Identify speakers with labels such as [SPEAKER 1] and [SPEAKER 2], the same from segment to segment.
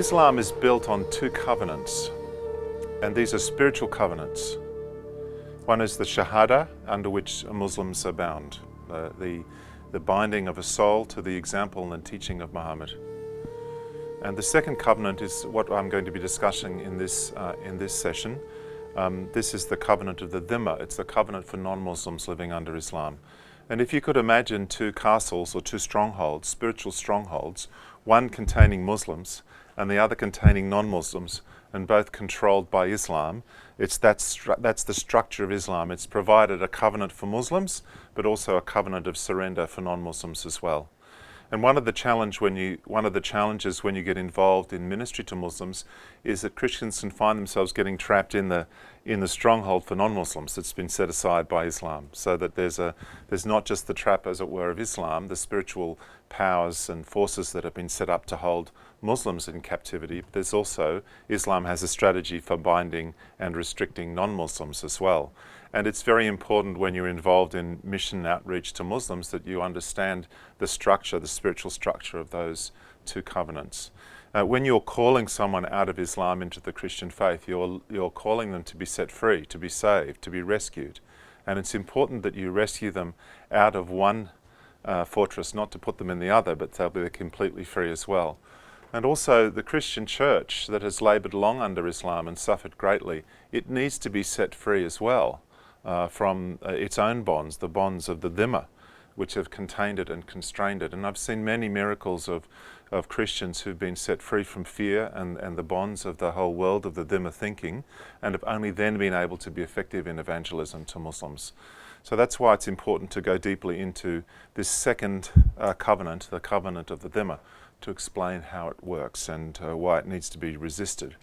[SPEAKER 1] Islam is built on two covenants, and these are spiritual covenants. One is the shahada, under which Muslims are bound, the binding of a soul to the example and teaching of Muhammad. And the second covenant is what I'm going to be discussing in this session. This is the covenant of the dhimma. It's the covenant for non-Muslims living under Islam. And if you could imagine two castles or two strongholds, spiritual strongholds, one containing Muslims and the other containing non-Muslims, and both controlled by Islam, that's the structure of Islam. It's provided a covenant for Muslims, but also a covenant of surrender for non-Muslims as well. And one of the challenges when you get involved in ministry to Muslims is that Christians can find themselves getting trapped in the stronghold for non-Muslims that's been set aside by Islam. So that there's not just the trap, as it were, of Islam, the spiritual powers and forces that have been set up to hold Muslims in captivity, but there's also, Islam has a strategy for binding and restricting non-Muslims as well. And it's very important when you're involved in mission outreach to Muslims that you understand the structure, the spiritual structure of those two covenants. When you're calling someone out of Islam into the Christian faith, you're calling them to be set free, to be saved, to be rescued. And it's important that you rescue them out of one fortress, not to put them in the other, but they'll be completely free as well. And also the Christian church that has laboured long under Islam and suffered greatly, it needs to be set free as well from its own bonds, the bonds of the dhimma, which have contained it and constrained it. And I've seen many miracles of Christians who've been set free from fear and the bonds of the whole world of the dhimma thinking, and have only then been able to be effective in evangelism to Muslims. So that's why it's important to go deeply into this second covenant, the covenant of the dhimma, to explain how it works and why it needs to be resisted.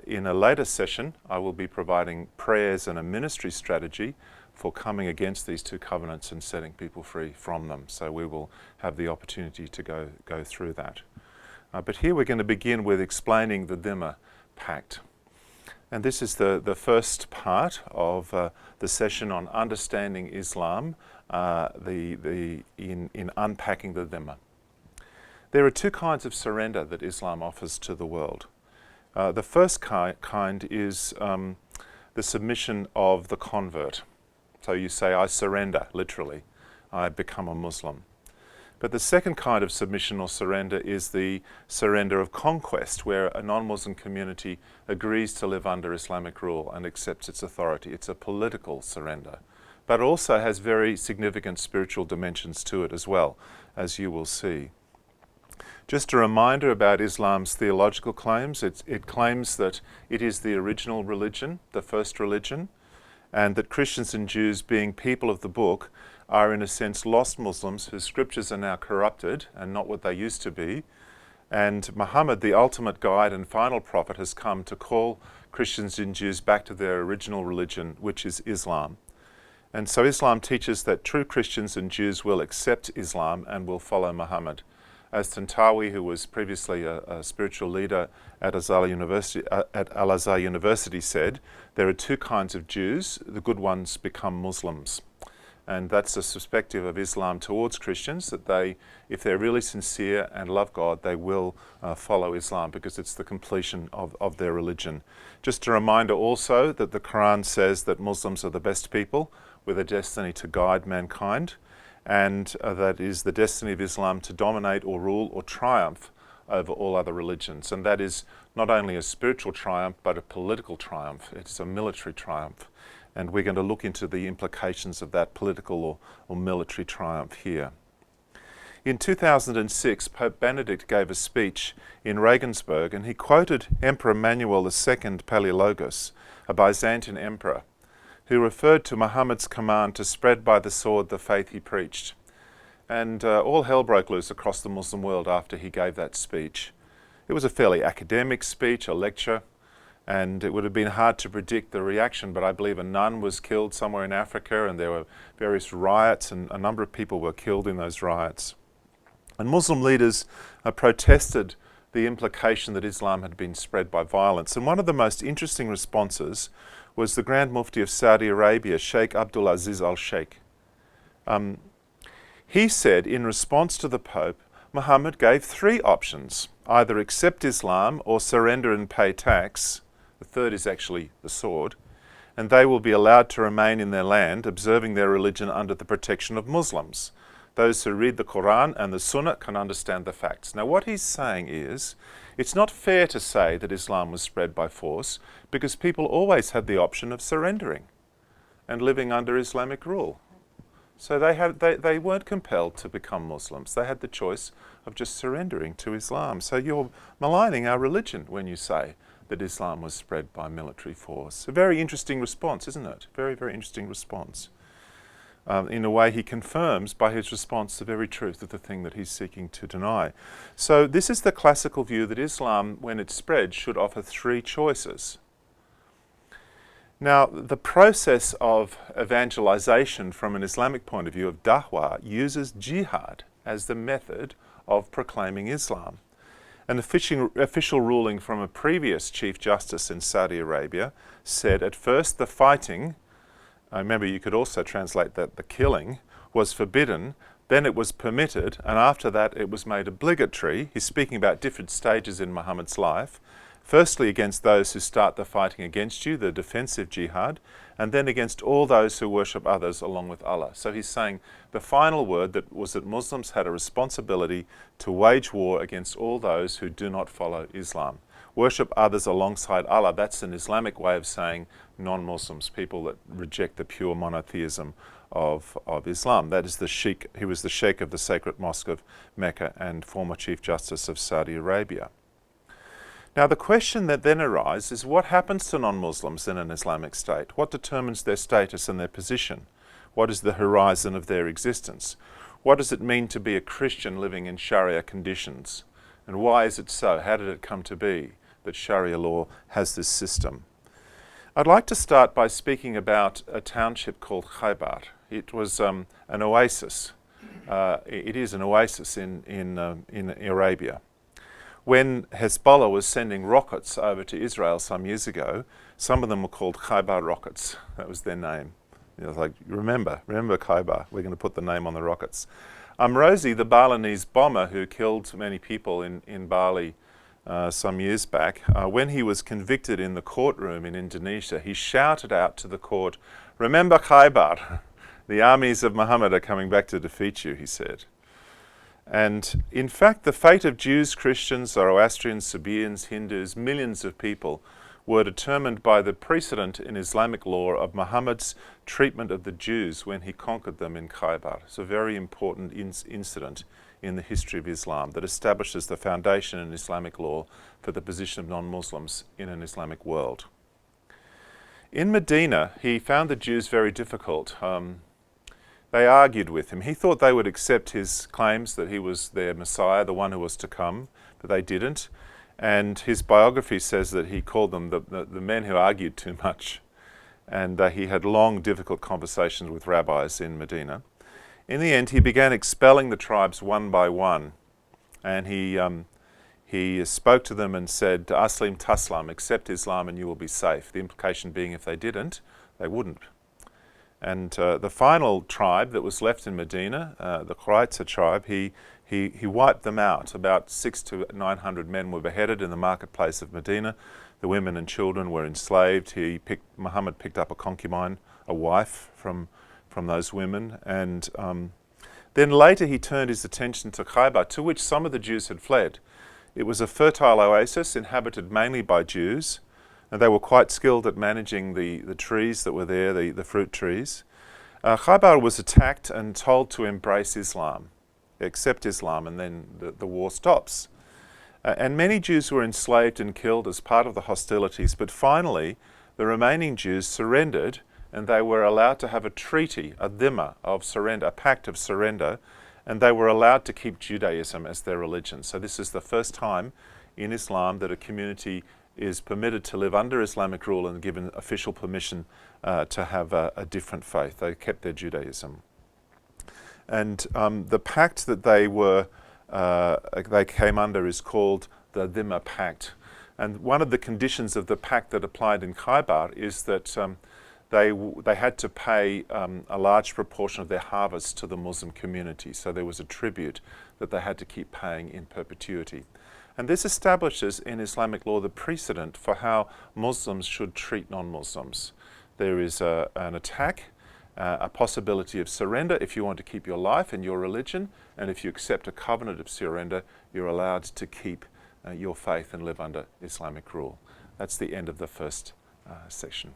[SPEAKER 1] In a later session, I will be providing prayers and a ministry strategy for coming against these two covenants and setting people free from them. So we will have the opportunity to go through that. But here we're going to begin with explaining the dhimma pact. And this is the first part of the session on understanding Islam in unpacking the dhimma. There are two kinds of surrender that Islam offers to the world. The first kind is the submission of the convert. So you say, I surrender, literally. I become a Muslim. But the second kind of submission or surrender is the surrender of conquest, where a non-Muslim community agrees to live under Islamic rule and accepts its authority. It's a political surrender, but it also has very significant spiritual dimensions to it as well, as you will see. Just a reminder about Islam's theological claims. It claims that it is the original religion, the first religion, and that Christians and Jews, being people of the book, are in a sense lost Muslims whose scriptures are now corrupted and not what they used to be. And Muhammad, the ultimate guide and final prophet, has come to call Christians and Jews back to their original religion, which is Islam. And so Islam teaches that true Christians and Jews will accept Islam and will follow Muhammad. As Tantawi, who was previously a spiritual leader at Al-Azhar University, said, there are two kinds of Jews. The good ones become Muslims. And that's the perspective of Islam towards Christians, that they, if they're really sincere and love God, they will follow Islam because it's the completion of their religion. Just a reminder also that the Quran says that Muslims are the best people with a destiny to guide mankind. And that is the destiny of Islam to dominate or rule or triumph over all other religions. And that is not only a spiritual triumph, but a political triumph. It's a military triumph. And we're going to look into the implications of that political or military triumph here. In 2006, Pope Benedict gave a speech in Regensburg, and he quoted Emperor Manuel II Palaiologos, a Byzantine emperor, who referred to Muhammad's command to spread by the sword the faith he preached. And all hell broke loose across the Muslim world after he gave that speech. It was a fairly academic speech, a lecture, and it would have been hard to predict the reaction, but I believe a nun was killed somewhere in Africa, and there were various riots, and a number of people were killed in those riots. And Muslim leaders protested the implication that Islam had been spread by violence. And one of the most interesting responses was the Grand Mufti of Saudi Arabia, Sheikh Abdulaziz al-Sheikh. He said, in response to the Pope, Muhammad gave three options. either accept Islam or surrender and pay tax. The third is actually the sword. And they will be allowed to remain in their land, observing their religion under the protection of Muslims. Those who read the Quran and the Sunnah can understand the facts. Now what he's saying is, it's not fair to say that Islam was spread by force, because people always had the option of surrendering and living under Islamic rule. So they weren't compelled to become Muslims. They had the choice of just surrendering to Islam. So you're maligning our religion when you say that Islam was spread by military force. A very interesting response, isn't it? Very, very interesting response. In a way, he confirms by his response the very truth of the thing that he's seeking to deny. So this is the classical view that Islam, when it spreads, should offer three choices. Now, the process of evangelization from an Islamic point of view, of da'wah, uses jihad as the method of proclaiming Islam. An official ruling from a previous Chief Justice in Saudi Arabia said at first the fighting, remember you could also translate that the killing, was forbidden, then it was permitted, and after that it was made obligatory. He's speaking about different stages in Muhammad's life. Firstly against those who start the fighting against you, the defensive jihad, and then against all those who worship others along with Allah. So he's saying the final word that was that Muslims had a responsibility to wage war against all those who do not follow Islam. Worship others alongside Allah, that's an Islamic way of saying non-Muslims, people that reject the pure monotheism of Islam. That is the sheikh, he was the sheikh of the sacred mosque of Mecca and former Chief Justice of Saudi Arabia. Now the question that then arises is what happens to non-Muslims in an Islamic state? What determines their status and their position? What is the horizon of their existence? What does it mean to be a Christian living in Sharia conditions? And why is it so? How did it come to be that Sharia law has this system? I'd like to start by speaking about a township called Khaybar. It was an oasis. It is an oasis in Arabia. When Hezbollah was sending rockets over to Israel some years ago, some of them were called Khaybar rockets. That was their name. You know, like, remember Khaybar. We're going to put the name on the rockets. Rosie, the Balinese bomber who killed many people in Bali some years back, when he was convicted in the courtroom in Indonesia, he shouted out to the court, "Remember Khaybar, the armies of Muhammad are coming back to defeat you," he said. And in fact, the fate of Jews, Christians, Zoroastrians, Sabaeans, Hindus, millions of people were determined by the precedent in Islamic law of Muhammad's treatment of the Jews when he conquered them in Khaybar. It's a very important incident in the history of Islam that establishes the foundation in Islamic law for the position of non-Muslims in an Islamic world. In Medina, he found the Jews very difficult. They argued with him. He thought they would accept his claims that he was their Messiah, the one who was to come, but they didn't. And his biography says that he called them the men who argued too much. And he had long, difficult conversations with rabbis in Medina. In the end, he began expelling the tribes one by one. And he spoke to them and said, "Aslim taslam, accept Islam and you will be safe." The implication being if they didn't, they wouldn't. And the final tribe that was left in Medina, the Qurayza tribe, he wiped them out. About 600 to 900 men were beheaded in the marketplace of Medina. The women and children were enslaved. Muhammad picked up a concubine, a wife from those women. And then later he turned his attention to Khaybar, to which some of the Jews had fled. It was a fertile oasis inhabited mainly by Jews. And they were quite skilled at managing the trees that were there, the fruit trees. Khaybar was attacked and told to embrace Islam, accept Islam, and then the war stops. And many Jews were enslaved and killed as part of the hostilities, but finally the remaining Jews surrendered and they were allowed to have a treaty, a dhimma of surrender, a pact of surrender, and they were allowed to keep Judaism as their religion. So this is the first time in Islam that a community is permitted to live under Islamic rule and given official permission to have a different faith. They kept their Judaism. And the pact that they came under is called the Dhimma Pact. And one of the conditions of the pact that applied in Khaybar is that they had to pay a large proportion of their harvest to the Muslim community. So there was a tribute that they had to keep paying in perpetuity. And this establishes in Islamic law the precedent for how Muslims should treat non-Muslims. There is an attack, a possibility of surrender if you want to keep your life and your religion, and if you accept a covenant of surrender, you're allowed to keep your faith and live under Islamic rule. That's the end of the first section.